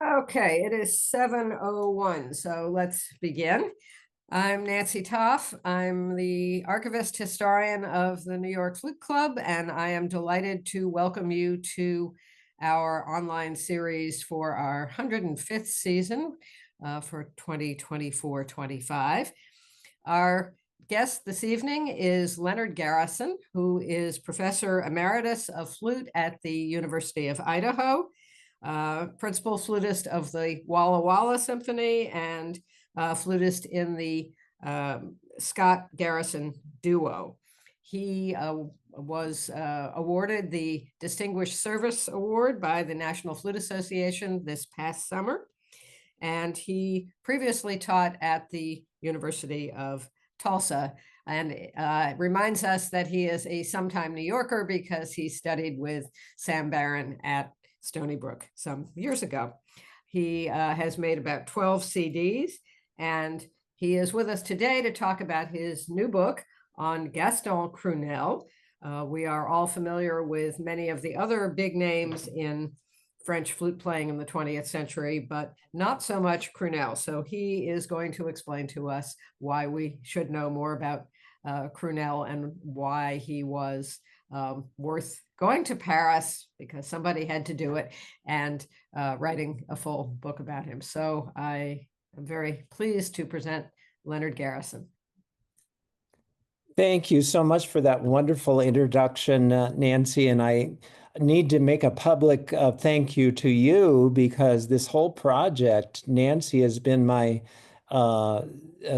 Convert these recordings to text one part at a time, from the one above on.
Okay, it is 7:01, so let's begin. I'm Nancy Toff. I'm the archivist historian of the New York Flute Club, and I am delighted to welcome you to our online series for our 105th season for 2024-25. Our guest this evening is Leonard Garrison, who is professor emeritus of flute at the University of Idaho, principal flutist of the Walla Walla Symphony, and flutist in the Scott Garrison Duo. He was awarded the Distinguished Service Award by the National Flute Association this past summer, and he previously taught at the University of Tulsa, and reminds us that he is a sometime New Yorker because he studied with Sam Barron at Stony Brook some years ago. He has made about 12 CDs, and he is with us today to talk about his new book on Gaston Crunelle. We are all familiar with many of the other big names in French flute playing in the 20th century, but not so much Crunelle. So he is going to explain to us why we should know more about Crunelle and why he was worth going to Paris, because somebody had to do it, and writing a full book about him. So I am very pleased to present Leonard Garrison. Thank you so much for that wonderful introduction, Nancy. And I need to make a public thank you to you, because this whole project, Nancy has been my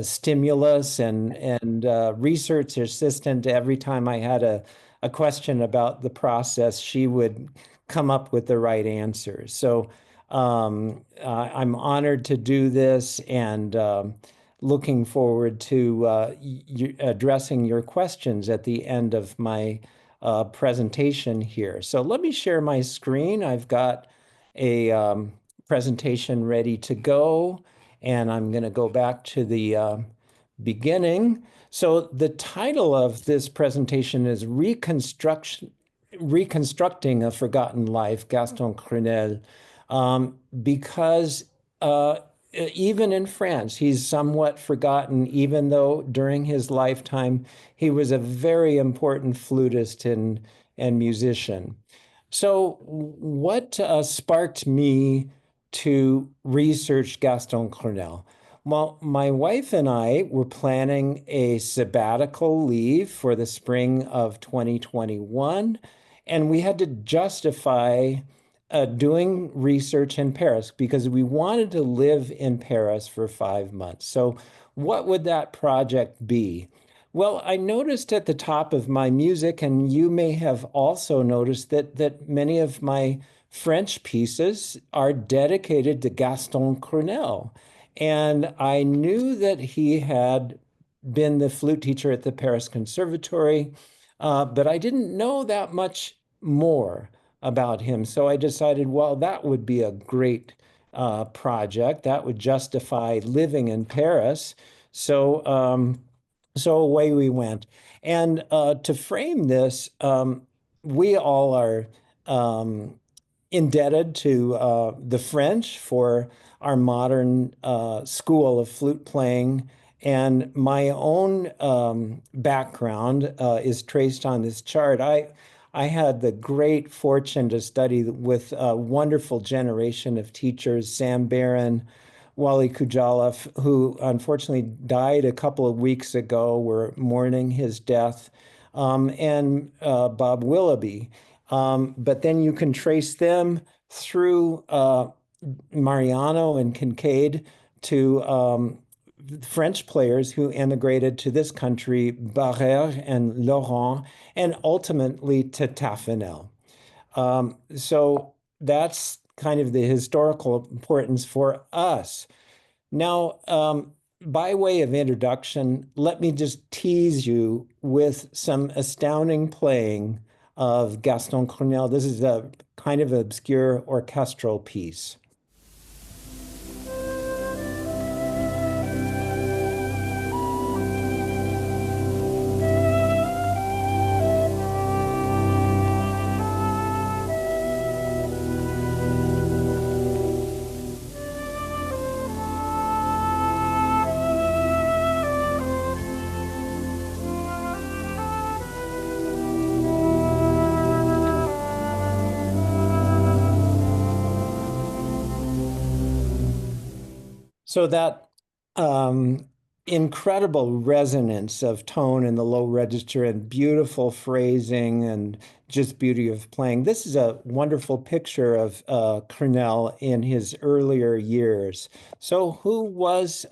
stimulus and research assistant. Every time I had a question about the process, she would come up with the right answers. So I'm honored to do this, and looking forward to addressing your questions at the end of my presentation here. So let me share my screen. I've got a presentation ready to go, and I'm going to go back to the beginning. So the title of this presentation is Reconstructing a Forgotten Life, Gaston Crunelle, because even in France, he's somewhat forgotten, even though during his lifetime, he was a very important flutist and musician. So what sparked me to research Gaston Crunelle? Well, my wife and I were planning a sabbatical leave for the spring of 2021, and we had to justify doing research in Paris because we wanted to live in Paris for 5 months. So what would that project be? Well, I noticed at the top of my music, and you may have also noticed that many of my French pieces are dedicated to Gaston Crunelle. And I knew that he had been the flute teacher at the Paris Conservatory, but I didn't know that much more about him. So I decided, well, that would be a great project. That would justify living in Paris. So away we went. And to frame this, we all are indebted to the French for our modern school of flute playing. And my own background is traced on this chart. I had the great fortune to study with a wonderful generation of teachers, Sam Barron, Wally Kujalov, who unfortunately died a couple of weeks ago. We're mourning his death, and Bob Willoughby. But then you can trace them through Mariano and Kincaid to French players who emigrated to this country, Barrère and Laurent, and ultimately to Taffanel. So that's kind of the historical importance for us. Now, by way of introduction, let me just tease you with some astounding playing of Gaston Crunelle. This is a kind of obscure orchestral piece. So that um, incredible resonance of tone in the low register and beautiful phrasing and just beauty of playing. This is a wonderful picture of Crunelle in his earlier years. So who was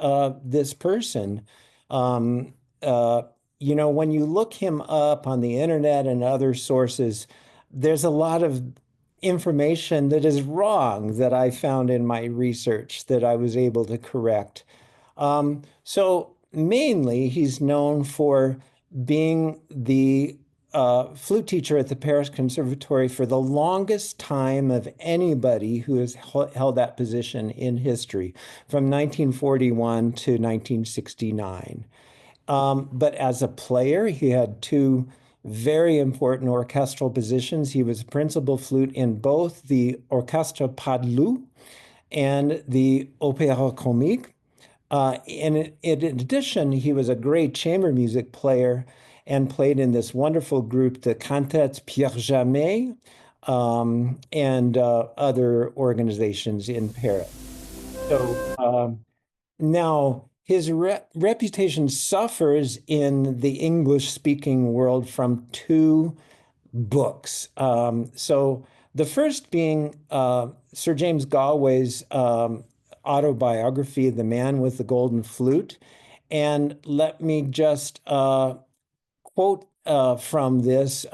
this person? Um, uh, when you look him up on the internet and other sources, there's a lot of information that is wrong that I found in my research that I was able to correct. So mainly he's known for being the flute teacher at the Paris Conservatory for the longest time of anybody who has held that position in history, from 1941 to 1969. But as a player, he had two very important orchestral positions. He was principal flute in both the Orchestre Pas de Loup and the Opéra Comique. In addition, he was a great chamber music player and played in this wonderful group, the Cantates Pierre Jamet, and other organizations in Paris. So now his reputation suffers in the English-speaking world from two books. So the first being Sir James Galway's autobiography, The Man with the Golden Flute. And let me just quote from this.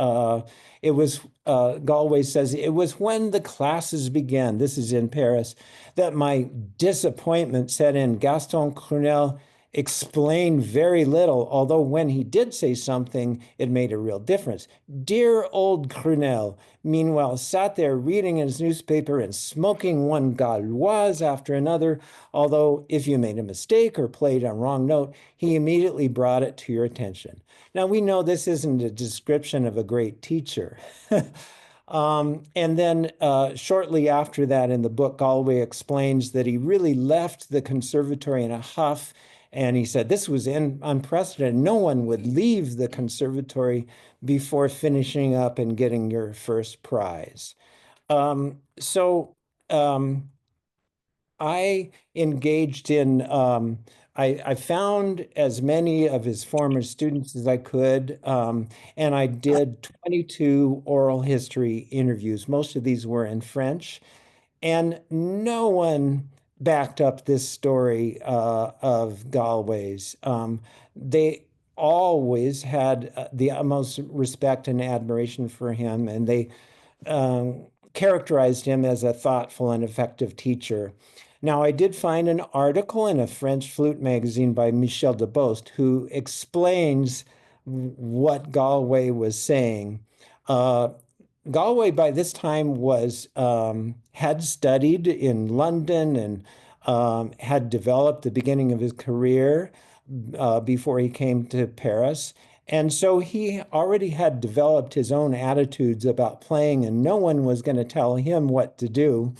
It was Galway says, "It was when the classes began, this is in Paris, that my disappointment set in. Gaston Crunelle explained very little, although when he did say something, it made a real difference. Dear old Crunelle, meanwhile, sat there reading his newspaper and smoking one Gauloise after another, although if you made a mistake or played a wrong note, he immediately brought it to your attention." Now, we know this isn't a description of a great teacher. And then shortly after that in the book, Galway explains that he really left the conservatory in a huff. And he said this was unprecedented. No one would leave the conservatory before finishing up and getting your first prize. So I engaged in, I found as many of his former students as I could, and I did 22 oral history interviews. Most of these were in French, and no one backed up this story of Galway's. They always had the utmost respect and admiration for him, and they characterized him as a thoughtful and effective teacher. Now, I did find an article in a French flute magazine by Michel Debost who explains what Galway was saying. Galway by this time was had studied in London and had developed the beginning of his career before he came to Paris. And so he already had developed his own attitudes about playing, and no one was going to tell him what to do.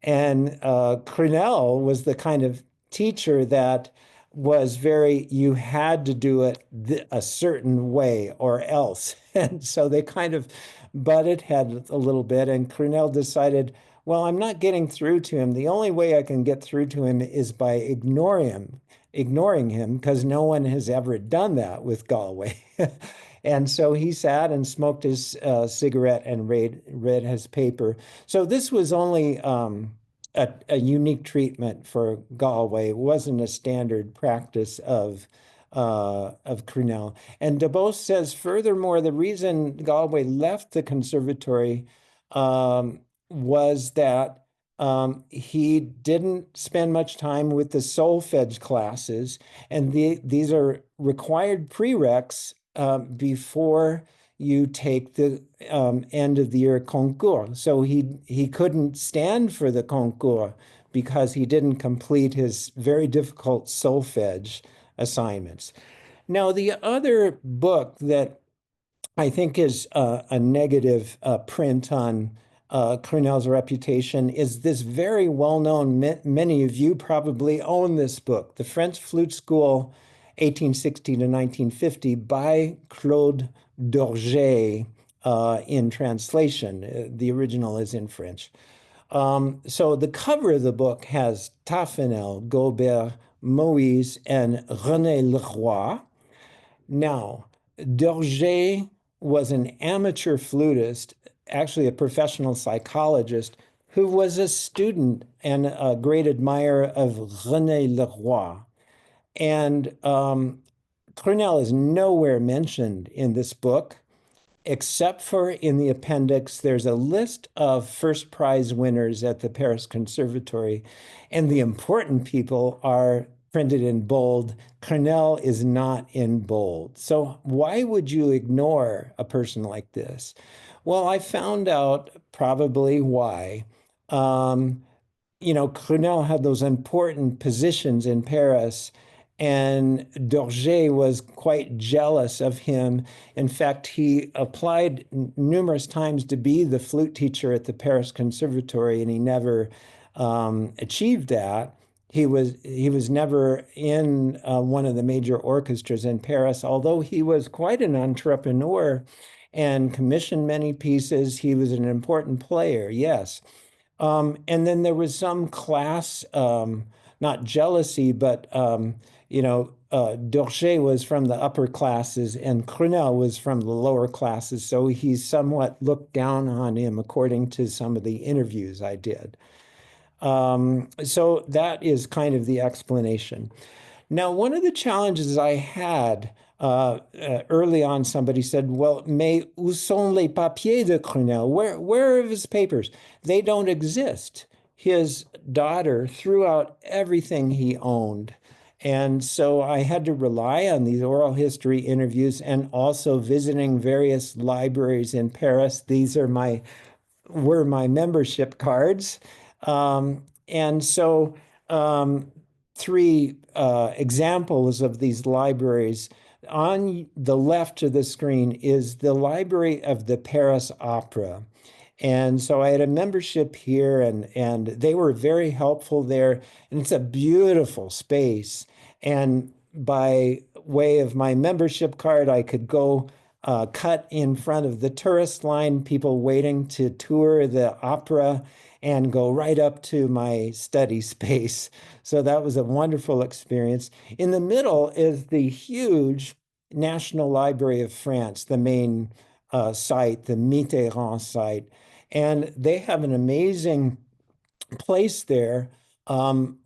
And Crunelle was the kind of teacher that was very, you had to do it a certain way or else. And so they kind of butted heads a little bit. And Crunelle decided, well, I'm not getting through to him. The only way I can get through to him is by ignoring him, because no one has ever done that with Galway. And so he sat and smoked his cigarette and read his paper. So this was only a unique treatment for Galway. It wasn't a standard practice of Crunelle. And Debost says, furthermore, the reason Galway left the conservatory was that he didn't spend much time with the solfege classes, and these are required prereqs before you take the end of the year concours. So he couldn't stand for the concours because he didn't complete his very difficult solfege assignments. Now, the other book that I think is a negative print on Crunelle's reputation is this very well-known, many of you probably own this book, The French Flute School, 1860 to 1950, by Claude Dorget in translation. The original is in French. So the cover of the book has Taffanel, Gobert, Moïse, and René Leroy. Now, Dorje was an amateur flutist, actually a professional psychologist, who was a student and a great admirer of René Leroy. And Crunelle is nowhere mentioned in this book, except for in the appendix. There's a list of first prize winners at the Paris Conservatory, and the important people are printed in bold. Crunelle is not in bold. So why would you ignore a person like this? Well, I found out probably why. Um, Crunelle had those important positions in Paris, and Dorje was quite jealous of him. In fact, he applied numerous times to be the flute teacher at the Paris Conservatory, and he never achieved that. He was never in one of the major orchestras in Paris, although he was quite an entrepreneur and commissioned many pieces. He was an important player, yes. And then there was some class, not jealousy, but Dorje was from the upper classes and Crunelle was from the lower classes. So he somewhat looked down on him, according to some of the interviews I did. So that is kind of the explanation. Now, one of the challenges I had early on, somebody said, well, mais où sont les papiers de Crunelle? Where are his papers? They don't exist. His daughter threw out everything he owned. And so I had to rely on these oral history interviews and also visiting various libraries in Paris. These are were my membership cards. And so three examples of these libraries. On the left of the screen is the Library of the Paris Opera. And so I had a membership here, and they were very helpful there. And it's a beautiful space. And by way of my membership card, I could go cut in front of the tourist line, people waiting to tour the opera, and go right up to my study space. So that was a wonderful experience. In the middle is the huge National Library of France, the main site, the Mitterrand site. And they have an amazing place there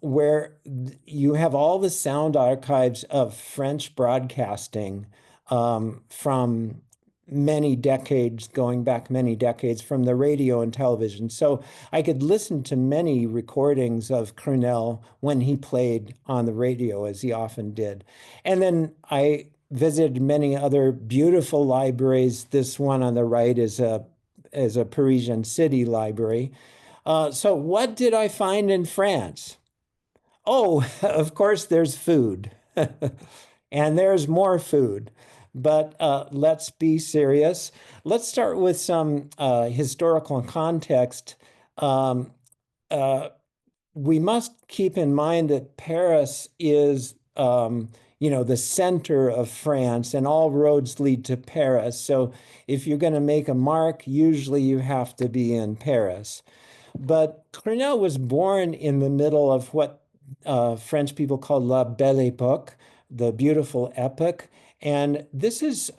where you have all the sound archives of French broadcasting from many decades, going back many decades from the radio and television. So I could listen to many recordings of Crunelle when he played on the radio, as he often did. And then I visited many other beautiful libraries. This one on the right is a Parisian city library. So what did I find in France? Oh, of course, there's food. And there's more food. But let's be serious. Let's start with some historical context. Um, uh, we must keep in mind that Paris is, the center of France, and all roads lead to Paris. So if you're going to make a mark, usually you have to be in Paris. But Crunelle was born in the middle of what French people call La Belle Époque, the beautiful epoch. And this is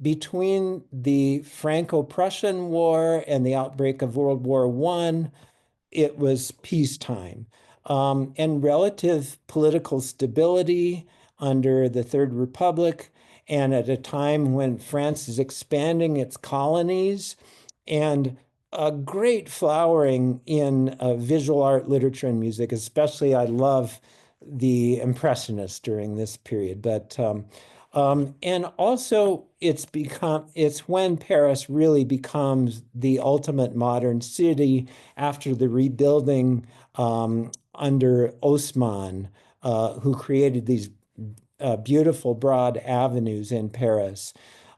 between the Franco-Prussian War and the outbreak of World War I. It was peacetime and relative political stability under the Third Republic, and at a time when France is expanding its colonies, and a great flowering in visual art, literature, and music. Especially, I love the Impressionists during this period. And also it's when Paris really becomes the ultimate modern city after the rebuilding under Haussmann, who created these beautiful broad avenues in Paris.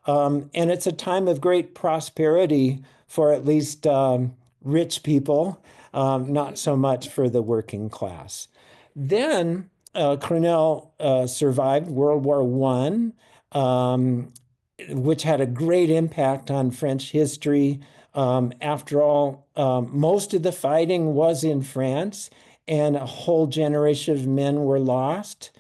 And it's a time of great prosperity for at least rich people, not so much for the working class. Then Crunelle survived World War I, which had a great impact on French history. After all, most of the fighting was in France, and a whole generation of men were lost.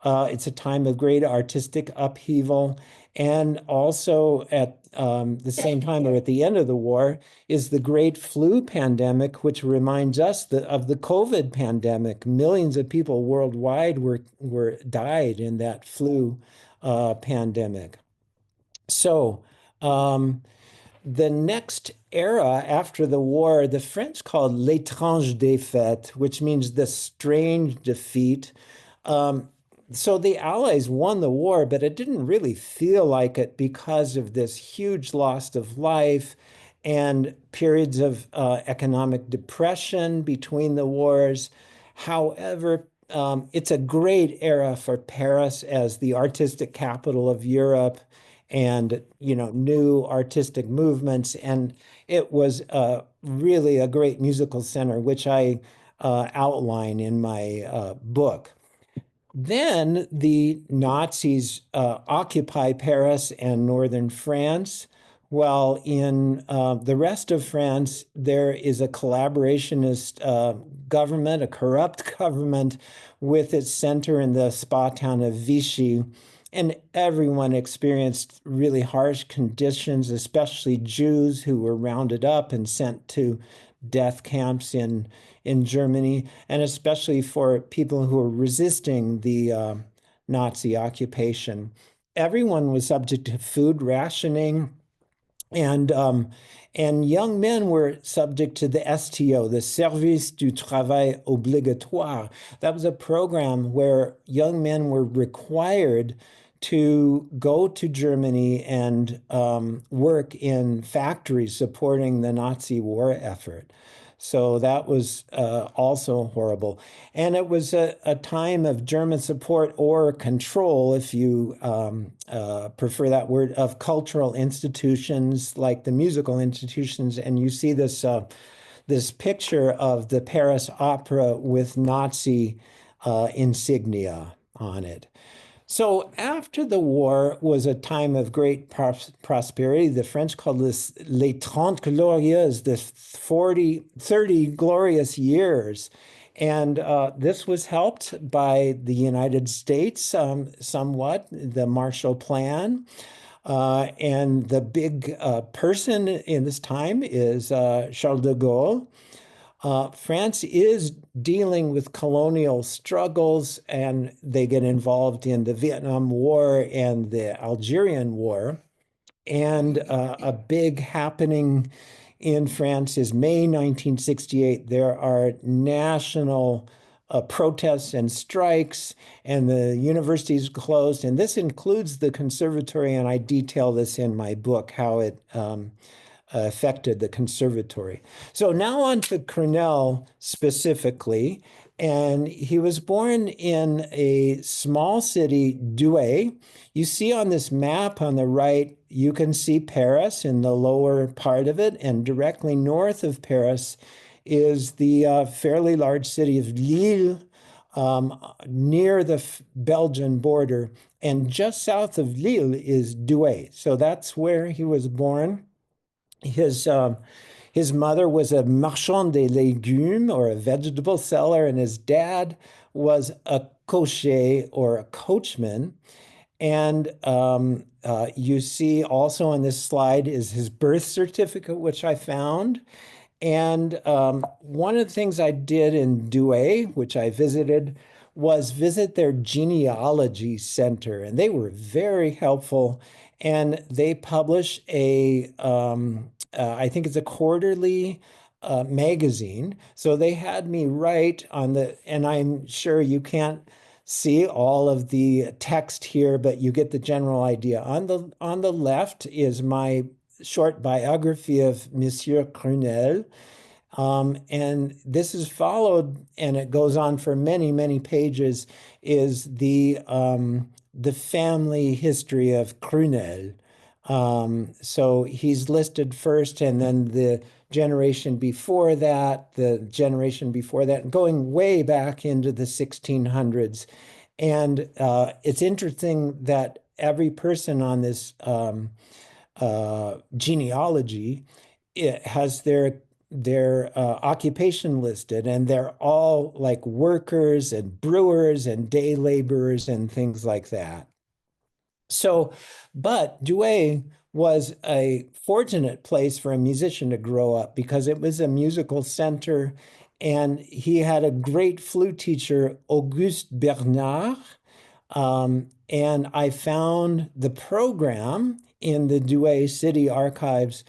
It's a time of great artistic upheaval. And also at the same time, or at the end of the war, is the great flu pandemic, which reminds us of the COVID pandemic. Millions of people worldwide were died in that flu pandemic. So, the next era after the war, the French called l'étrange défaite, which means the strange defeat. Um, so the Allies won the war, but it didn't really feel like it because of this huge loss of life and periods of economic depression between the wars. However, it's a great era for Paris as the artistic capital of Europe and new artistic movements, and it was really a great musical center, which I outline in my book. Then the Nazis occupy Paris and northern France, while in the rest of France, there is a collaborationist government, a corrupt government, with its center in the spa town of Vichy. And everyone experienced really harsh conditions, especially Jews who were rounded up and sent to death camps in Germany, and especially for people who were resisting the Nazi occupation. Everyone was subject to food rationing, and young men were subject to the STO, the Service du Travail Obligatoire. That was a program where young men were required to go to Germany and work in factories supporting the Nazi war effort. So that was also horrible. And it was a time of German support or control, if you prefer that word, of cultural institutions like the musical institutions. And you see this picture of the Paris Opera with Nazi insignia on it. So after the war was a time of great prosperity. The French called this les 30 glorieuses, the 30 glorious years. And this was helped by the United States somewhat, the Marshall Plan. And the big person in this time is Charles de Gaulle. France is dealing with colonial struggles, and they get involved in the Vietnam War and the Algerian War. And a big happening in France is May 1968. There are national protests and strikes, and the universities closed. And this includes the conservatory, and I detail this in my book, how it affected the conservatory. So now on to Crunelle specifically. And he was born in a small city, Douai. You see on this map on the right, you can see Paris in the lower part of it. And directly north of Paris is the fairly large city of Lille, near the Belgian border. And just south of Lille is Douai. So that's where he was born. His mother was a marchand des légumes, or a vegetable seller, and his dad was a cocher, or a coachman. And you see also on this slide is his birth certificate, which I found. And one of the things I did in Douai, which I visited, was visit their genealogy center. And they were very helpful. And they publish I think it's a quarterly magazine. So they had me write on and I'm sure you can't see all of the text here, but you get the general idea. On the left is my short biography of Monsieur Crunelle. And this is followed, and it goes on for many, many pages, is the family history of Crunelle. So he's listed first, and then the generation before that, going way back into the 1600s. And it's interesting that every person on this genealogy it has their occupation listed, and they're all like workers and brewers and day laborers and things like that. So, but Douai was a fortunate place for a musician to grow up because it was a musical center, and he had a great flute teacher, Auguste Bernard. And I found the program in the Douai City Archives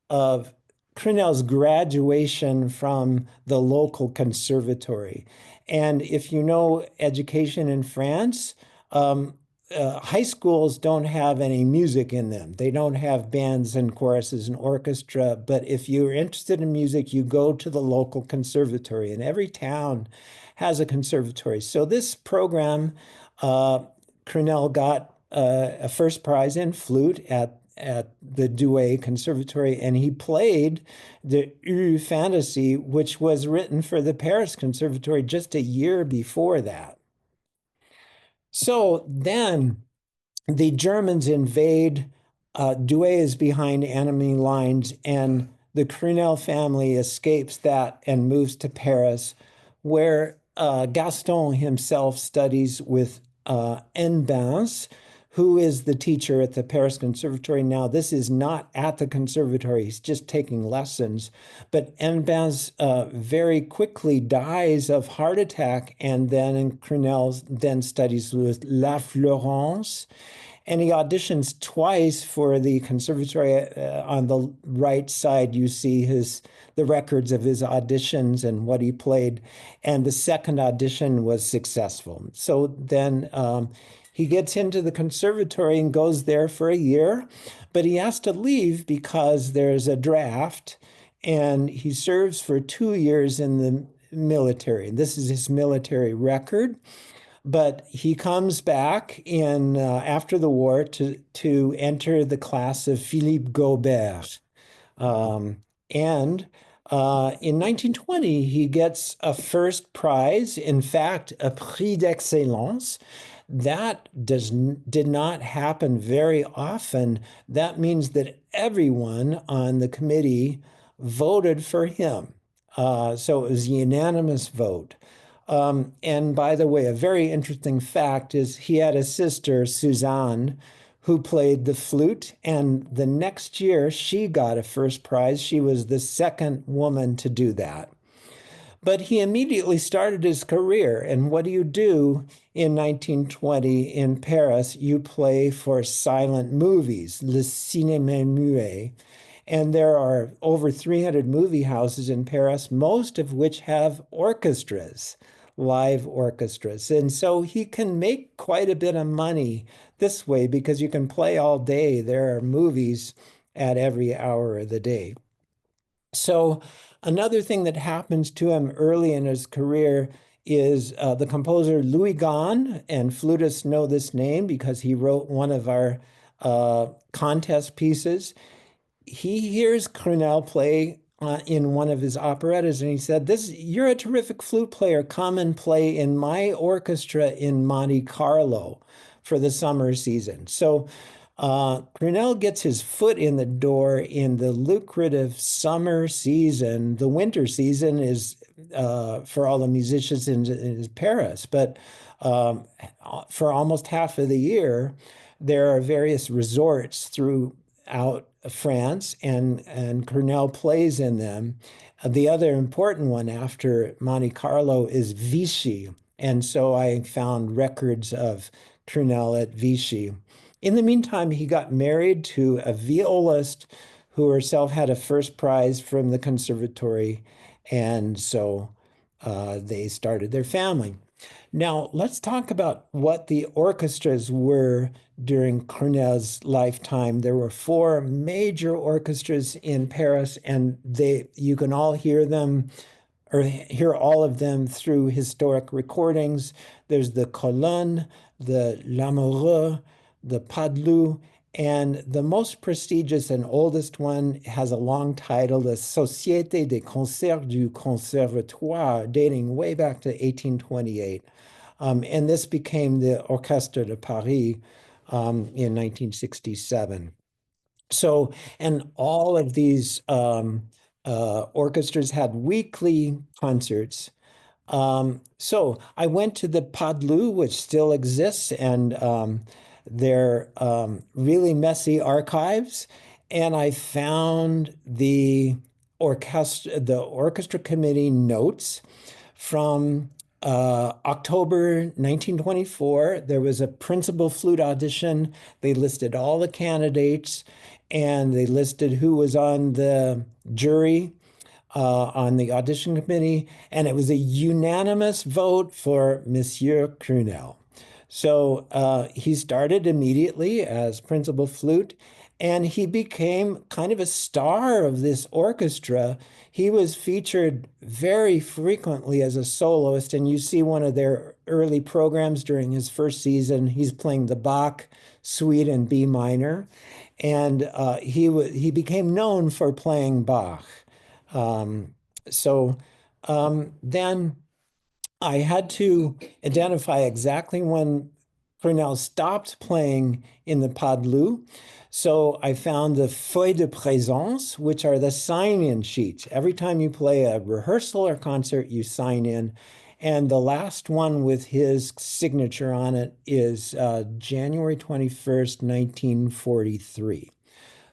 of Crunelle's graduation from the local conservatory. And if you know education in France, um, high schools don't have any music in them. They don't have bands and choruses and orchestra. But if you're interested in music, you go to the local conservatory, and every town has a conservatory. So this program, uh, Crunelle got a first prize in flute at the Douai Conservatory, and he played the Fantasy, which was written for the Paris Conservatory just a year before that. So then the Germans invade. Douai is behind enemy lines, and the Crunelle family escapes that and moves to Paris, where Gaston himself studies with Enbins, who is the teacher at the Paris Conservatory now. This is not at the conservatory, he's just taking lessons. But Enbins very quickly dies of heart attack, and then Crunelle then studies with La Florence. And he auditions twice for the conservatory. On the right side, you see the records of his auditions and what he played. And the second audition was successful. So then he gets into the conservatory and goes there for a year, but he has to leave because there's a draft, and he serves for 2 years in the military. This is his military record. But he comes back in after the war to enter the class of Philippe Gaubert. Um, and in 1920, he gets a first prize, in fact, a Prix d'Excellence. That did not happen very often. That means that everyone on the committee voted for him. So it was a unanimous vote. And by the way, a very interesting fact is he had a sister, Suzanne, who played the flute. And the next year, she got a first prize. She was the second woman to do that. But he immediately started his career. And what do you do in 1920 in Paris? You play for silent movies, le cinéma muet. And there are over 300 movie houses in Paris, most of which have orchestras, live orchestras. And so he can make quite a bit of money this way because you can play all day. There are movies at every hour of the day. So another thing that happens to him early in his career is the composer Louis Gahn, and flutists know this name because he wrote one of our contest pieces. He hears Crunelle play in one of his operettas, and he said, you're a terrific flute player. Come and play in my orchestra in Monte Carlo for the summer season. So Crunelle gets his foot in the door in the lucrative summer season. The winter season is for all the musicians in Paris, but for almost half of the year, there are various resorts throughout France, and Crunelle plays in them. The other important one after Monte Carlo is Vichy, and so I found records of Crunelle at Vichy. In the meantime, he got married to a violist who herself had a first prize from the conservatory, and so they started their family. Now, let's talk about what the orchestras were during Crunelle's lifetime. There were four major orchestras in Paris, and you can all hear them or hear all of them through historic recordings. There's the Colonne, the Lamoureux, the Padeloup, and the most prestigious and oldest one has a long title, the Société des Concerts du Conservatoire, dating way back to 1828. And this became the Orchestre de Paris in 1967. So, and all of these orchestras had weekly concerts. So I went to the Padlu, which still exists, and their really messy archives, and I found the orchestra committee notes from October 1924. There was a principal flute audition. They listed all the candidates and they listed who was on the jury, on the audition committee, and it was a unanimous vote for Monsieur Crunelle. So he started immediately as principal flute, and he became kind of a star of this orchestra. He was featured very frequently as a soloist, and you see one of their early programs during his first season. He's playing the Bach Suite in B minor, and he became known for playing Bach. Um, so then I had to identify exactly when Crunelle stopped playing in the Padlu. So I found the feuilles de présence, which are the sign-in sheets. Every time you play a rehearsal or concert, you sign in. And the last one with his signature on it is January 21st, 1943.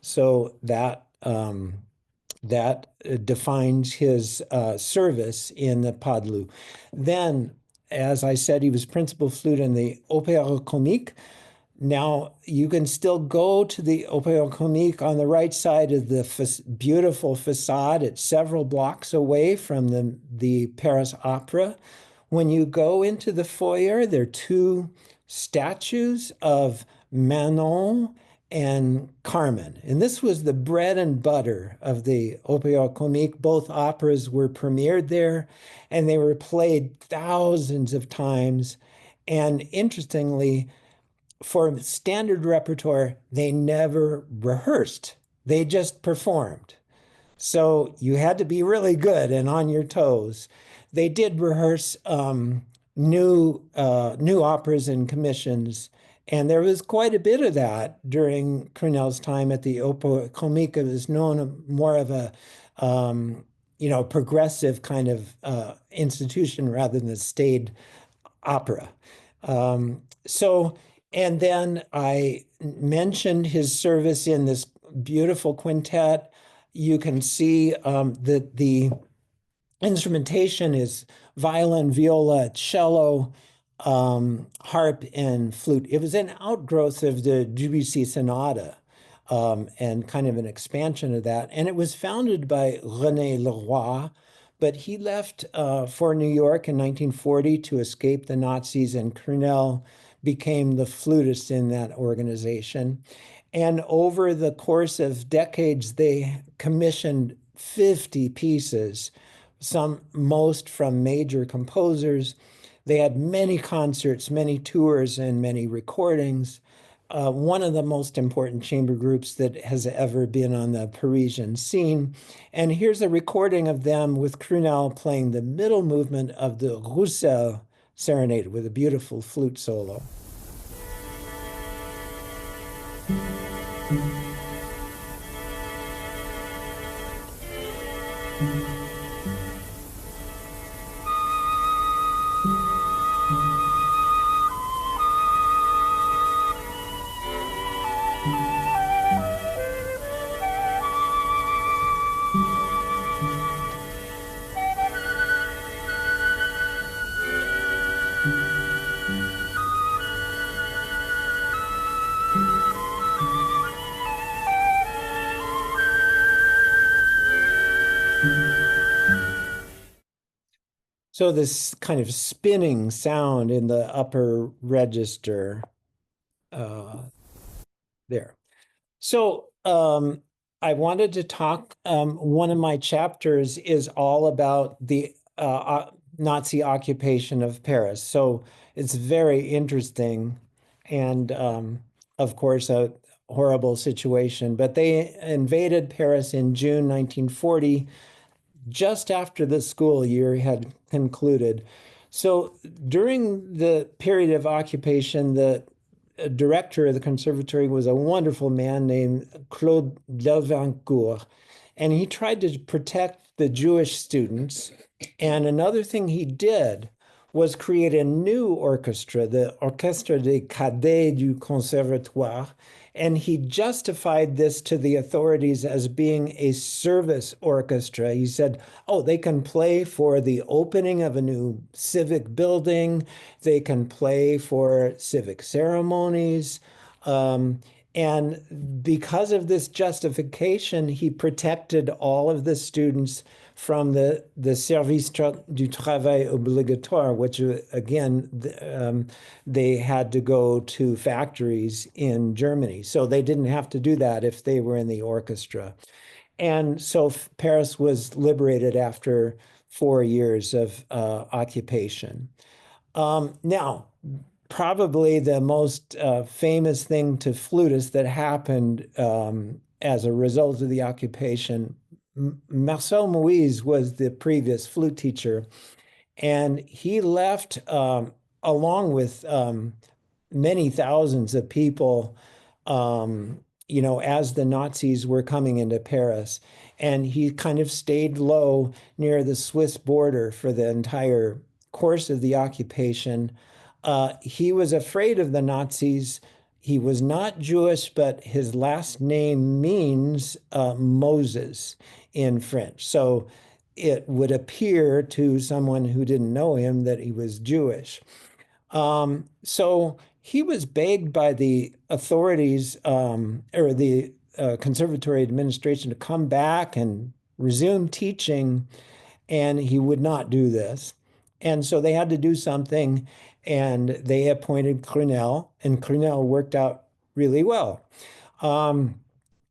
So that defines his service in the Padlu. Then, as I said, he was principal flute in the Opéra Comique. Now, you can still go to the Opéra Comique on the right side of the beautiful facade. It's several blocks away from the Paris Opera. When you go into the foyer, there are two statues of Manon and Carmen. And this was the bread and butter of the Opéra Comique. Both operas were premiered there, and they were played thousands of times. And interestingly, for standard repertoire, they never rehearsed. They just performed. So you had to be really good and on your toes. They did rehearse new operas and commissions, and there was quite a bit of that during Crunelle's time at the Opera Comique. It was known more of a progressive kind of institution rather than a staid opera. So, and then I mentioned his service in this beautiful quintet. You can see that the instrumentation is violin, viola, cello, harp, and flute. It was an outgrowth of the Debussy Sonata, and kind of an expansion of that. And it was founded by René Leroy, but he left for New York in 1940 to escape the Nazis, and Crunelle became the flutist in that organization. And over the course of decades, they commissioned 50 pieces, most from major composers. They had many concerts, many tours, and many recordings. One of the most important chamber groups that has ever been on the Parisian scene. And here's a recording of them with Crunelle playing the middle movement of the Roussel Serenade with a beautiful flute solo. So this kind of spinning sound in the upper register there. So I wanted to talk, one of my chapters is all about the Nazi occupation of Paris. So it's very interesting and of course a horrible situation, but they invaded Paris in June 1940, just after the school year had concluded. So during the period of occupation, the director of the conservatory was a wonderful man named Claude Delvincourt, and he tried to protect the Jewish students. And another thing he did was create a new orchestra, the Orchestre des Cadets du Conservatoire, and he justified this to the authorities as being a service orchestra. He said, oh, they can play for the opening of a new civic building, they can play for civic ceremonies. And because of this justification, he protected all of the students from the service du travail obligatoire, which again, they had to go to factories in Germany. So they didn't have to do that if they were in the orchestra. And so Paris was liberated after 4 years of occupation. Now, probably the most famous thing to flutists that happened as a result of the occupation, Marcel Moïse was the previous flute teacher, and he left along with many thousands of people, as the Nazis were coming into Paris. And he kind of stayed low near the Swiss border for the entire course of the occupation. He was afraid of the Nazis. He was not Jewish, but his last name means Moses in French. So it would appear to someone who didn't know him that he was Jewish. So he was begged by the authorities or the conservatory administration to come back and resume teaching, and he would not do this. And so they had to do something, and they appointed Crunelle, and Crunelle worked out really well.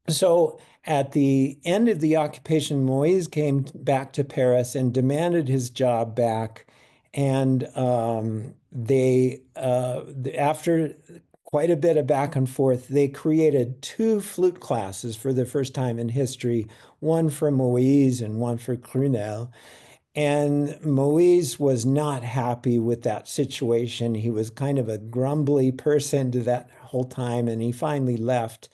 So at the end of the occupation, Moïse came back to Paris and demanded his job back. And after quite a bit of back and forth, they created 2 flute classes for the first time in history, one for Moïse and one for Crunelle. And Moïse was not happy with that situation. He was kind of a grumbly person to that whole time, and he finally left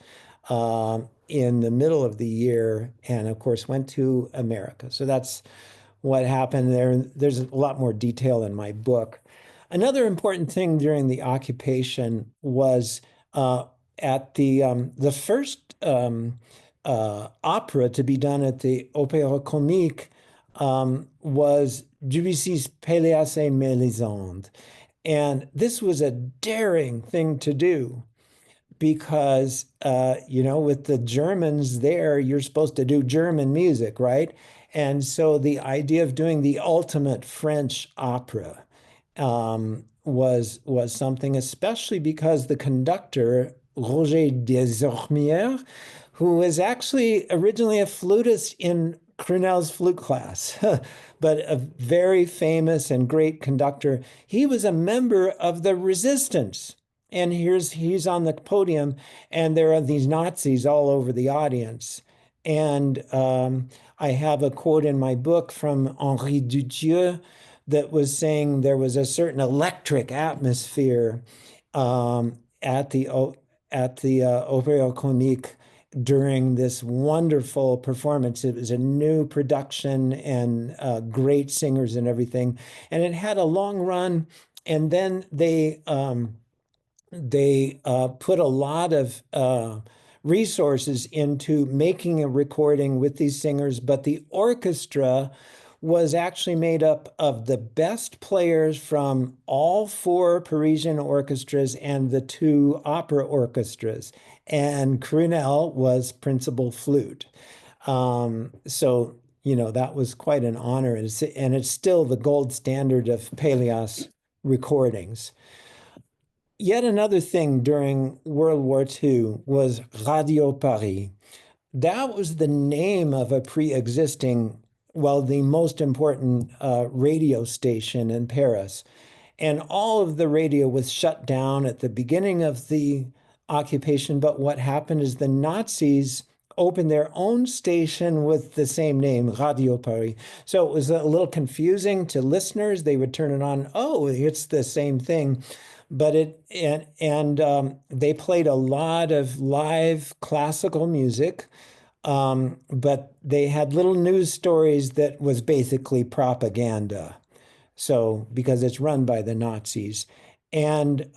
in the middle of the year and, of course, went to America. So that's what happened there. There's a lot more detail in my book. Another important thing during the occupation was at the first opera to be done at the Opéra Comique was Debussy's Péléas et Mélisande. And this was a daring thing to do because, with the Germans there, you're supposed to do German music, right? And so the idea of doing the ultimate French opera was something, especially because the conductor, Roger Desormières, who was actually originally a flutist in Crunelle's flute class, but a very famous and great conductor. He was a member of the resistance. And he's on the podium, and there are these Nazis all over the audience. And I have a quote in my book from Henri Dutieu that was saying there was a certain electric atmosphere at the Opéra Comique during this wonderful performance. It was a new production and great singers and everything. And it had a long run. And then they put a lot of resources into making a recording with these singers, but the orchestra was actually made up of the best players from all 4 Parisian orchestras and the 2 opera orchestras. And Crunelle was principal flute. So, that was quite an honor. And it's still the gold standard of Péléas recordings. Yet another thing during World War II was Radio Paris. That was the name of a pre-existing, the most important radio station in Paris. And all of the radio was shut down at the beginning of the occupation. But what happened is the Nazis opened their own station with the same name, Radio Paris. So it was a little confusing to listeners. They would turn it on. Oh, it's the same thing. but they played a lot of live classical music, but they had little news stories that was basically propaganda. So, because it's run by the Nazis. And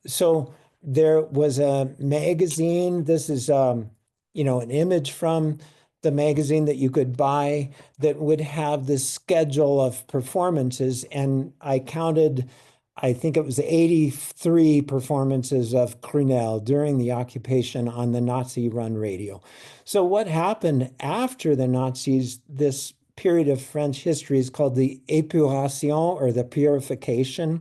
so there was a magazine. This is, an image from the magazine that you could buy that would have this schedule of performances. And I counted, I think it was 83 performances of Crunelle during the occupation on the Nazi-run radio. So what happened after the Nazis, this period of French history is called the épuration, or the purification.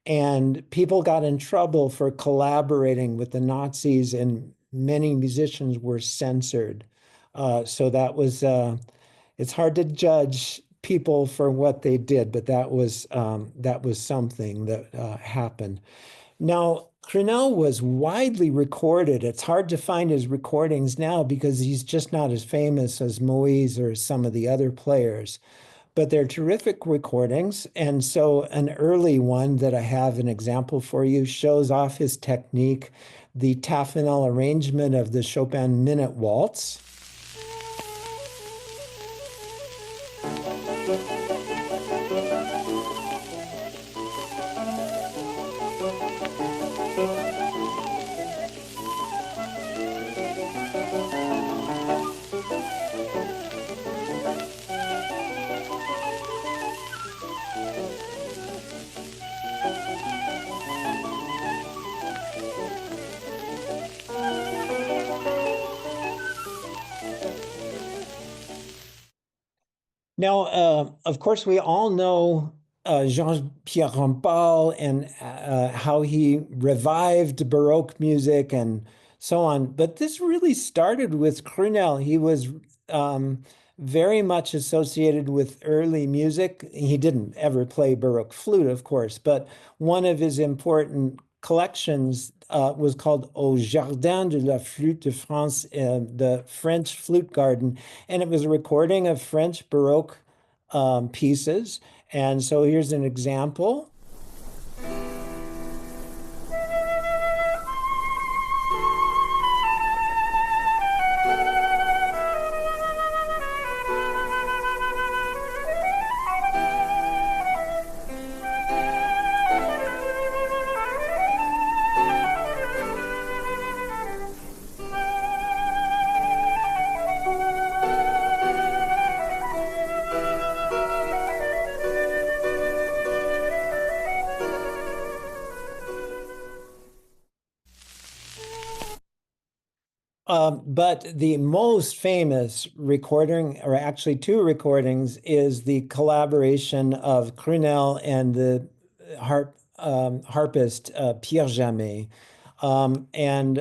And people got in trouble for collaborating with the Nazis, and many musicians were censored. So that was, it's hard to judge people for what they did, but that was something that happened. Now, Crunelle was widely recorded. It's hard to find his recordings now because he's just not as famous as Moise or some of the other players. But they're terrific recordings. And so an early one that I have an example for you shows off his technique, the Taffanel arrangement of the Chopin Minute Waltz. Now, of course, we all know Jean-Pierre Rampal and how he revived Baroque music and so on. But this really started with Crunelle. He was very much associated with early music. He didn't ever play Baroque flute, of course, but one of his important collections was called Au Jardin de la Flûte de France, the French Flute Garden, and it was a recording of French Baroque pieces. And so here's an example. But the most famous recording, or actually two recordings, is the collaboration of Crunelle and the harpist Pierre Jamet. And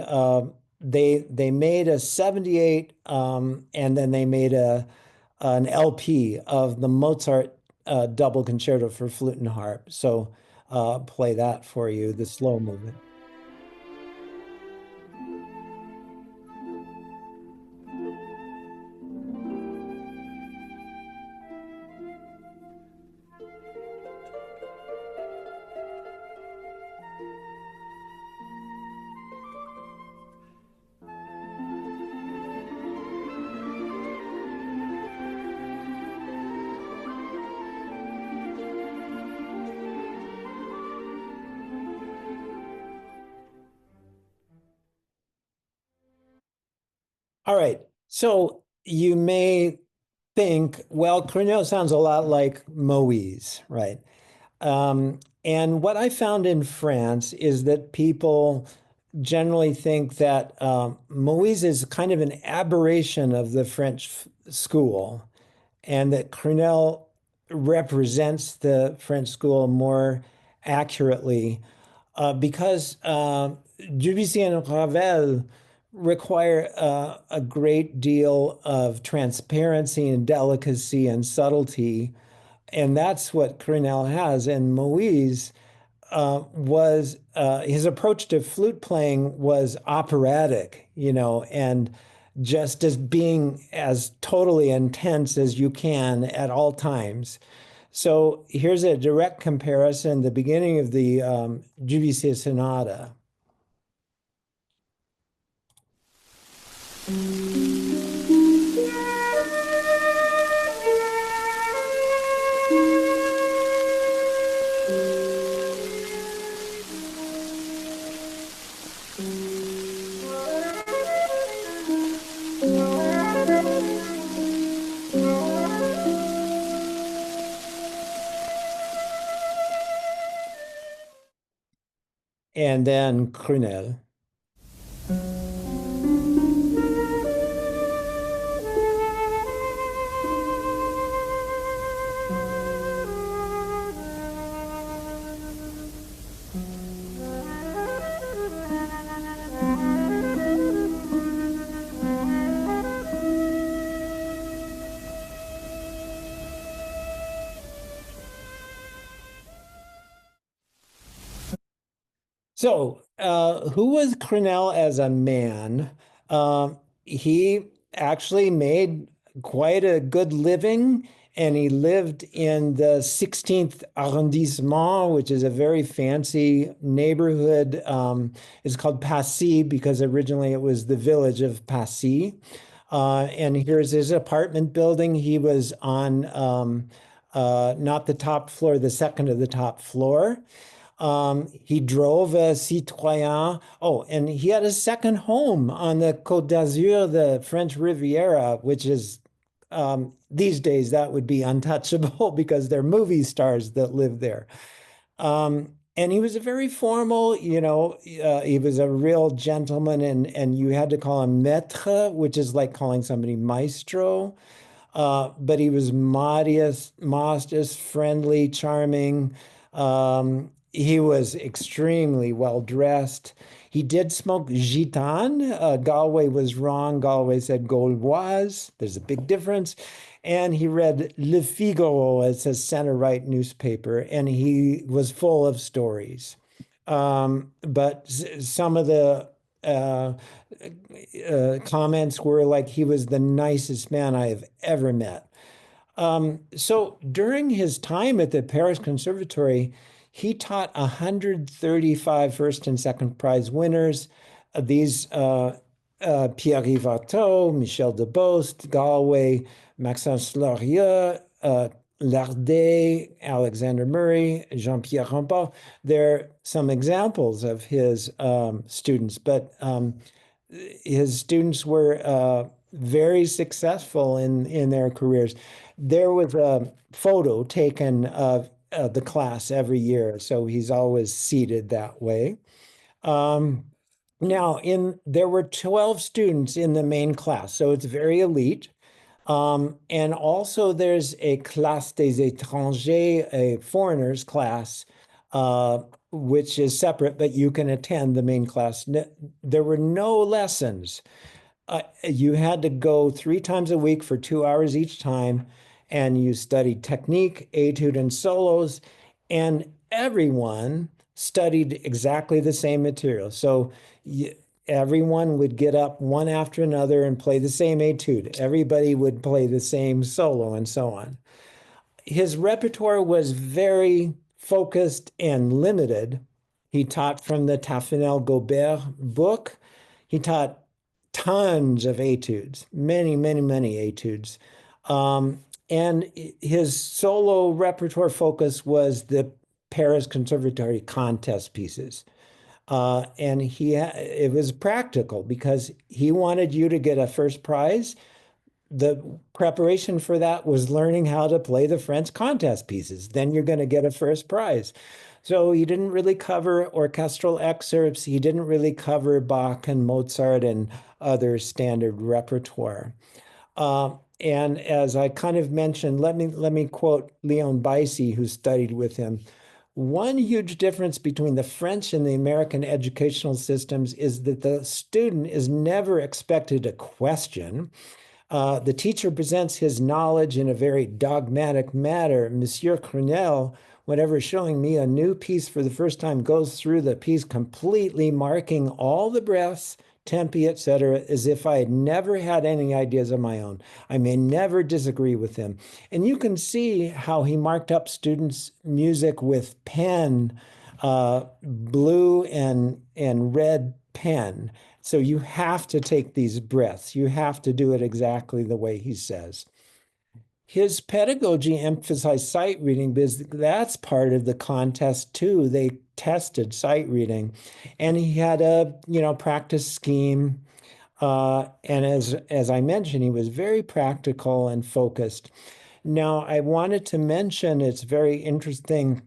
they made a 78, and then they made an LP of the Mozart double concerto for flute and harp. So play that for you, the slow movement. All right. So you may think, well, Crunelle sounds a lot like Moise, right? And what I found in France is that people generally think that Moise is kind of an aberration of the French school, and that Crunelle represents the French school more accurately because Debussy and Ravel require a great deal of transparency and delicacy and subtlety. And that's what Crunelle has. And Moise was his approach to flute playing was operatic, and just as being as totally intense as you can at all times. So here's a direct comparison, the beginning of the Judicia Sonata. And then Crunelle. So, who was Crunelle as a man? He actually made quite a good living, and he lived in the 16th arrondissement, which is a very fancy neighborhood. It's called Passy because originally it was the village of Passy. And here's his apartment building. He was on not the top floor, the second to the top floor. He drove a Citroën. Oh, and he had a second home on the Côte d'Azur, the French Riviera, which is these days that would be untouchable because they're movie stars that live there. And he was a very formal, he was a real gentleman, and you had to call him maître, which is like calling somebody maestro. But he was modest, friendly, charming. He was extremely well dressed. He did smoke gitane. Galway was wrong. Galway said Gauloise. There's a big difference. And he read Le Figaro, it's a center-right newspaper, and he was full of stories. But some of the comments were like he was the nicest man I have ever met. So during his time at the Paris Conservatory, he taught 135 first and second prize winners. These Pierre Watteau, Michel Debost, Galway, Maxence Lorieux, Lardet, Alexander Murray, Jean-Pierre Rampal. They're some examples of his students, but his students were very successful in their careers. There was a photo taken of the class every year, so he's always seated that way. Now, there were 12 students in the main class, so it's very elite. And also there's a classe des étrangers, a foreigners class, which is separate, but you can attend the main class. There were no lessons. You had to go 3 times a week for 2 hours each time, and you studied technique, etude, and solos, and everyone studied exactly the same material. So everyone would get up one after another and play the same etude. Everybody would play the same solo and so on. His repertoire was very focused and limited. He taught from the Taffanel Gobert book. He taught tons of etudes, many, many, many etudes. And his solo repertoire focus was the Paris Conservatory contest pieces. And it was practical because he wanted you to get a first prize. The preparation for that was learning how to play the French contest pieces. Then you're going to get a first prize. So he didn't really cover orchestral excerpts. He didn't really cover Bach and Mozart and other standard repertoire. And as I kind of mentioned, let me quote Leon Bicey, who studied with him. One huge difference between the French and the American educational systems is that the student is never expected to question. The teacher presents his knowledge in a very dogmatic manner. Monsieur Crunelle, whenever showing me a new piece for the first time, goes through the piece completely, marking all the breaths, tempi, etc., as if I had never had any ideas of my own. I may never disagree with him. And you can see how he marked up students' music with pen, blue and red pen. So you have to take these breaths. You have to do it exactly the way he says. His pedagogy emphasized sight reading because that's part of the contest too. They tested sight reading, and he had a practice scheme. And as I mentioned, he was very practical and focused. Now, I wanted to mention it's very interesting.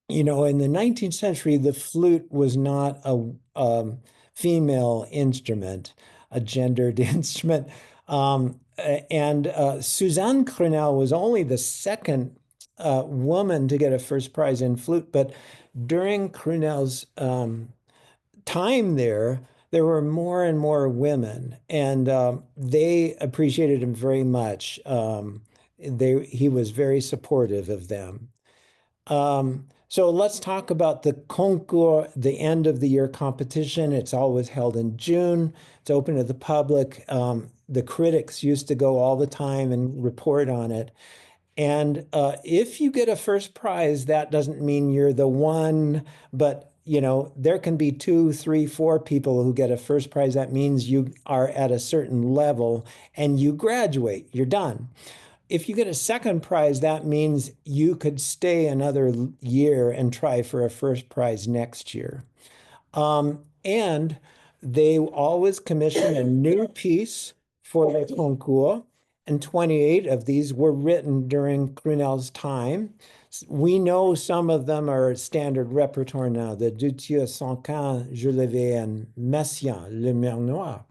In the 19th century, the flute was not female instrument, a gendered instrument. And Suzanne Crunelle was only the second woman to get a first prize in flute. But during Crunelle's time there were more and more women, and they appreciated him very much. He was very supportive of them. So let's talk about the concours, the end of the year competition. It's always held in June. It's open to the public. The critics used to go all the time and report on it. And if you get a first prize, that doesn't mean you're the one, but there can be 2, 3, 4 people who get a first prize. That means you are at a certain level and you graduate, you're done. If you get a second prize, that means you could stay another year and try for a first prize next year. And they always commission a new piece for the concours, and 28 of these were written during Crunelle's time. We know some of them are standard repertoire now, the Dutier, Sanquin, Jolivet, and Messiaen, Le Mer Noir.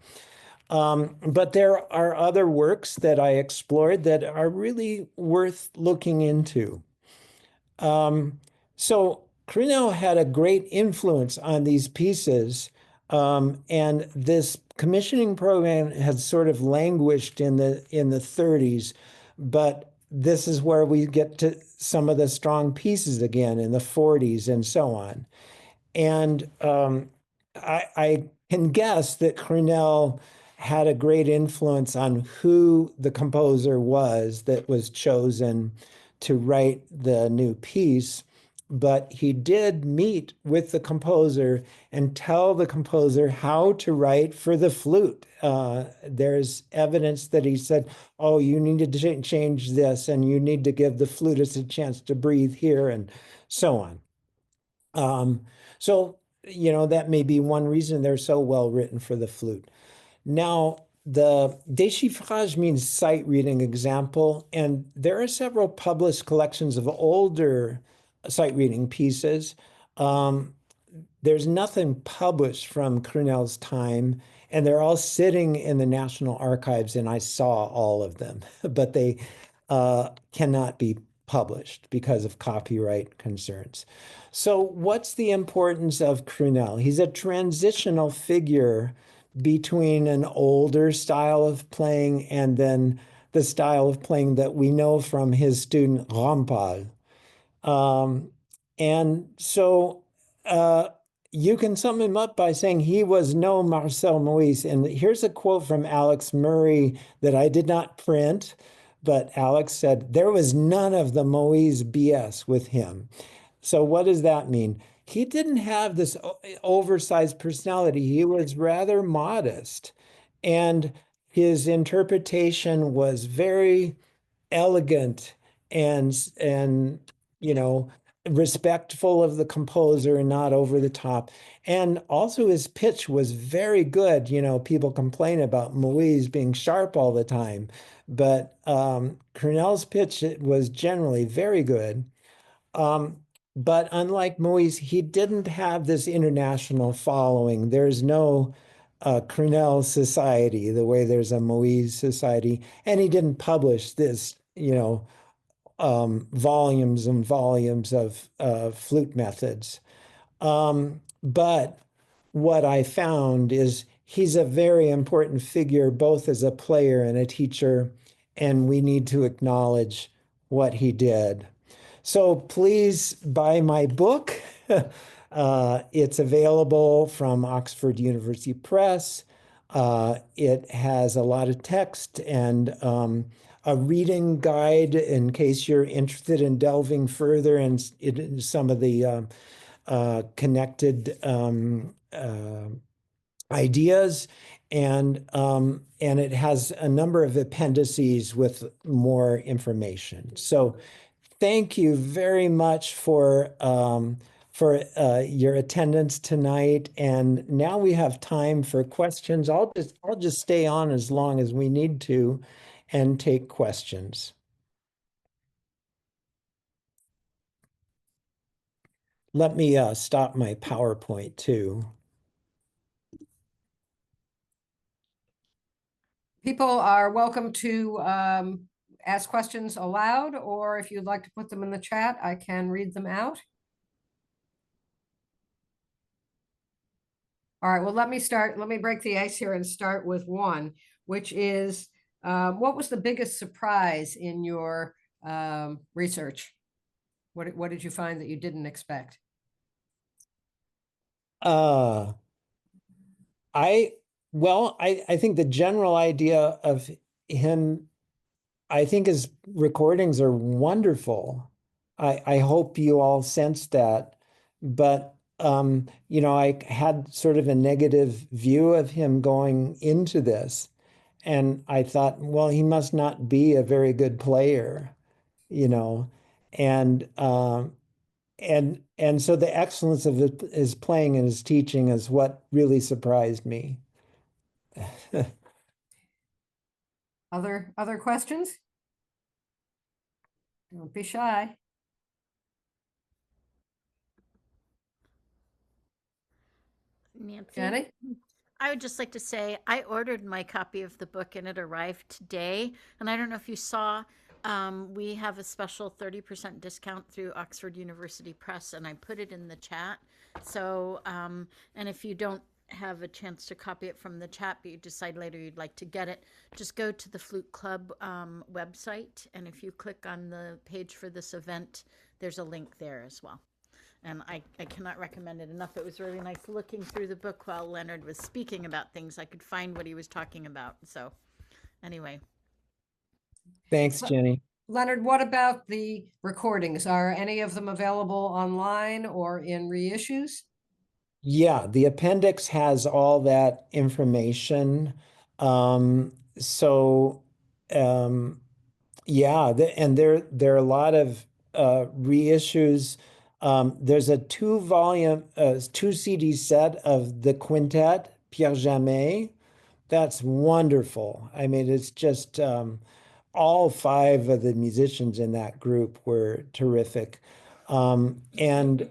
But there are other works that I explored that are really worth looking into. So Crunelle had a great influence on these pieces, and this commissioning program had sort of languished in the 30s, but this is where we get to some of the strong pieces again in the 40s and so on. And I can guess that Crunelle had a great influence on who the composer was that was chosen to write the new piece. But he did meet with the composer and tell the composer how to write for the flute. There's evidence that he said, oh, you need to change this, and you need to give the flutist a chance to breathe here, and so on. So, that may be one reason they're so well written for the flute. Now, the déchiffrage means sight reading example, and there are several published collections of older sight reading pieces. There's nothing published from Crunelle's time, and they're all sitting in the National Archives, and I saw all of them, but they cannot be published because of copyright concerns. So what's the importance of Crunelle? He's a transitional figure between an older style of playing and then the style of playing that we know from his student Rampal. And so you can sum him up by saying he was no Marcel Moïse. And here's a quote from Alex Murray that I did not print, but Alex said, there was none of the Moïse BS with him. So what does that mean? He didn't have this oversized personality. He was rather modest. And his interpretation was very elegant and respectful of the composer and not over the top. And also his pitch was very good. People complain about Moïse being sharp all the time, but Crunelle's pitch was generally very good. But unlike Moïse, he didn't have this international following. There's no Crunelle Society the way there's a Moïse Society, and he didn't publish this, volumes and volumes of flute methods. But what I found is he's a very important figure, both as a player and a teacher, and we need to acknowledge what he did. So please buy my book. It's available from Oxford University Press. It has a lot of text and a reading guide in case you're interested in delving further in some of the connected ideas. And it has a number of appendices with more information. So thank you very much for your attendance tonight. And now we have time for questions. I'll just stay on as long as we need to and take questions. Let me stop my PowerPoint too. People are welcome to ask questions aloud, or if you'd like to put them in the chat, I can read them out. All right, well, let me break the ice here and start with one, which is, what was the biggest surprise in your research? What did you find that you didn't expect? I think the general idea of him, I think his recordings are wonderful. I hope you all sense that. But I had sort of a negative view of him going into this. And I thought, well, he must not be a very good player, you know. And and so the excellence of his playing and his teaching is what really surprised me. Other questions? Don't be shy. Nancy? Jenny? I would just like to say I ordered my copy of the book and it arrived today. And I don't know if you saw, we have a special 30% discount through Oxford University Press, and I put it in the chat. So, and if you don't have a chance to copy it from the chat, but you decide later you'd like to get it, just go to the Flute Club website. And if you click on the page for this event, there's a link there as well. And I cannot recommend it enough. It was really nice looking through the book while Leonard was speaking about things. I could find what he was talking about. So anyway. Thanks, Jenny. Leonard, what about the recordings? Are any of them available online or in reissues? Yeah, the appendix has all that information. So yeah, and there are a lot of reissues. There's a two CD set of the quintet, Pierre Jamais. That's wonderful. I mean, it's just all five of the musicians in that group were terrific. And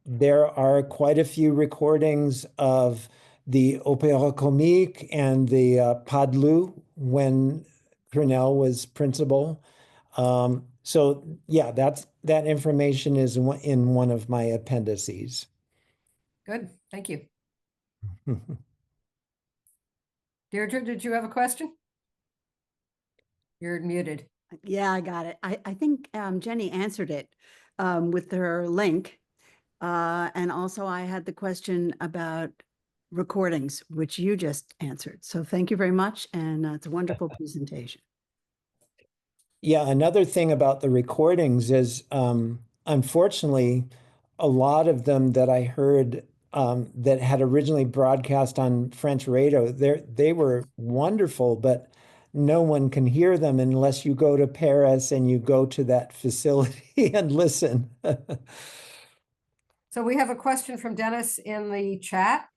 there are quite a few recordings of the Opéra Comique and the Padlu when Crunelle was principal. So yeah, that information is in one of my appendices. Good, thank you. Deirdre, did you have a question? You're muted. Yeah, I got it. I think Jenny answered it with her link. And also I had the question about recordings, which you just answered. So thank you very much. And it's a wonderful presentation. Yeah, another thing about the recordings is, unfortunately, a lot of them that I heard that had originally broadcast on French radio, they were wonderful, but no one can hear them unless you go to Paris and you go to that facility and listen. So we have a question from Dennis in the chat,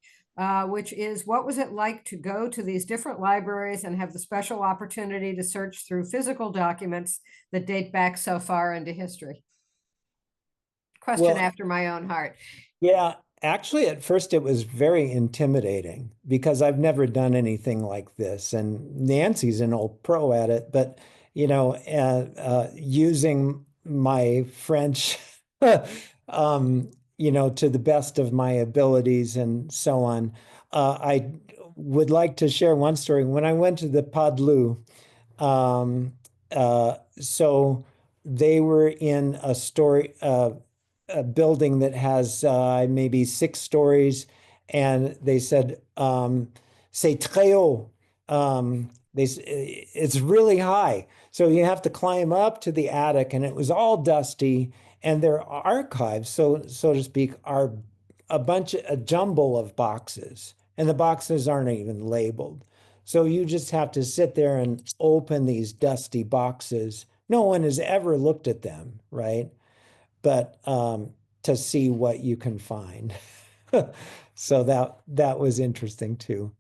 which is, what was it like to go to these different libraries and have the special opportunity to search through physical documents that date back so far into history? Question after my own heart. Yeah, actually, at first it was very intimidating because I've never done anything like this. And Nancy's an old pro at it, but, using my French, to the best of my abilities and so on. I would like to share one story. When I went to the Padlu, so they were in a story, a building that has maybe 6 stories, and they said, c'est très haut. It's really high. So you have to climb up to the attic, and it was all dusty. And their archives, so to speak, are a jumble of boxes, and the boxes aren't even labeled. So you just have to sit there and open these dusty boxes. No one has ever looked at them, right? But to see what you can find. So that was interesting too.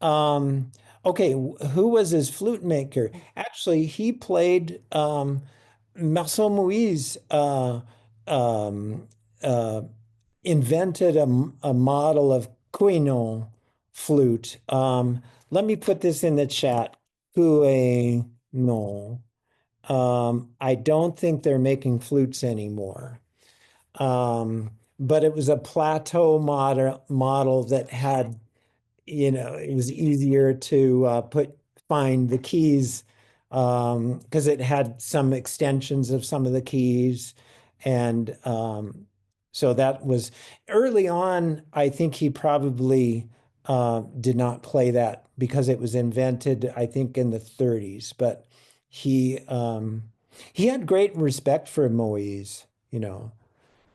Okay, who was his flute maker? Actually, he played Marcel Moïse um, uh, invented a model of Quenon flute. Let me put this in the chat. Quenon. I don't think they're making flutes anymore. But it was a plateau model that had, it was easier to find the keys because it had some extensions of some of the keys. And so that was early on. I think he probably did not play that because it was invented, I think, in the 30s. But he had great respect for Moïse,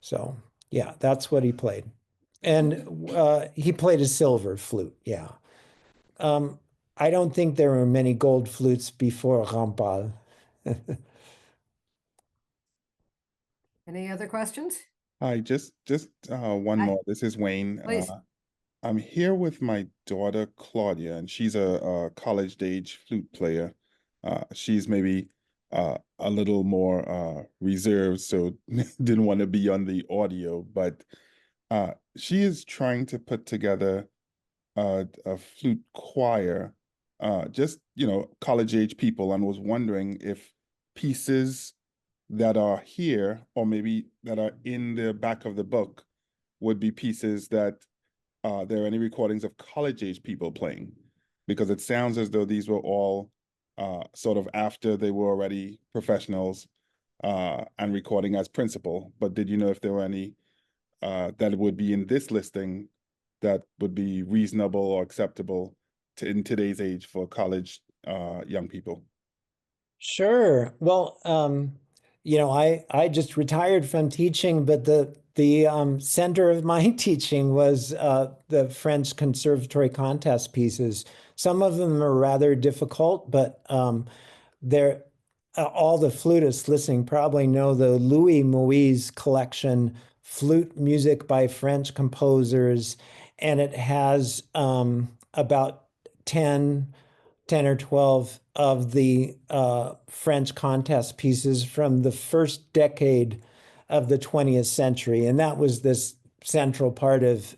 So yeah, that's what he played. And he played a silver flute, yeah. I don't think there were many gold flutes before Rampal. Any other questions? Hi, just one Hi. more. This is Wayne. Please. I'm here with my daughter Claudia, and she's a college-age flute player. She's maybe a little more reserved, so didn't want to be on the audio, but she is trying to put together a flute choir, just college-age people, and was wondering if pieces that are here, or maybe that are in the back of the book, would be pieces that there are any recordings of college-age people playing, because it sounds as though these were all sort of after they were already professionals and recording as principal. But did you know if there were any that would be in this listing that would be reasonable or acceptable in today's age for college young people? Sure. Well, I just retired from teaching, but the center of my teaching was the French Conservatory contest pieces. Some of them are rather difficult, but they're all the flutists listening probably know the Louis Moïse collection, Flute Music by French Composers, and it has about 10 or 12 of the French contest pieces from the first decade of the 20th century. And that was this central part of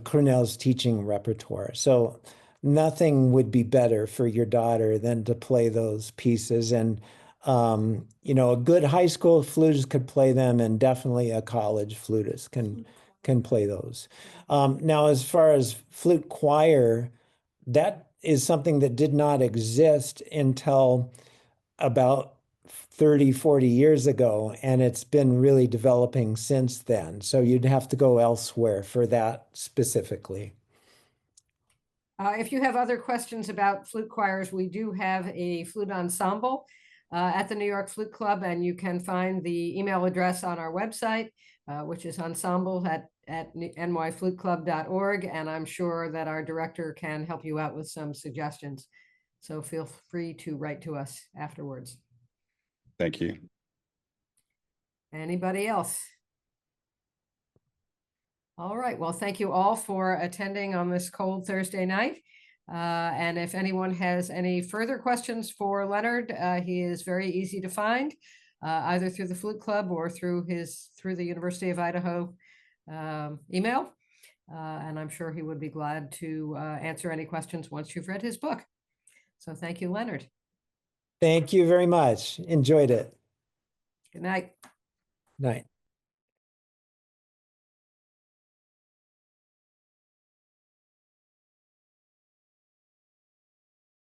Crunelle's teaching repertoire. So nothing would be better for your daughter than to play those pieces. And, a good high school flutist could play them, and definitely a college flutist can play those. Now, as far as flute choir, that is something that did not exist until about 30, 40 years ago, and it's been really developing since then. So you'd have to go elsewhere for that specifically. If you have other questions about flute choirs, we do have a flute ensemble at the New York Flute Club, and you can find the email address on our website, which is ensemble at nyfluteclub.org, and I'm sure that our director can help you out with some suggestions. So feel free to write to us afterwards. Thank you. Anybody else? All right, well, thank you all for attending on this cold Thursday night. And if anyone has any further questions for Leonard, he is very easy to find, either through the Flute Club or through the University of Idaho email. And I'm sure he would be glad to answer any questions once you've read his book. So thank you, Leonard. Thank you very much. Enjoyed it. Good night. Night.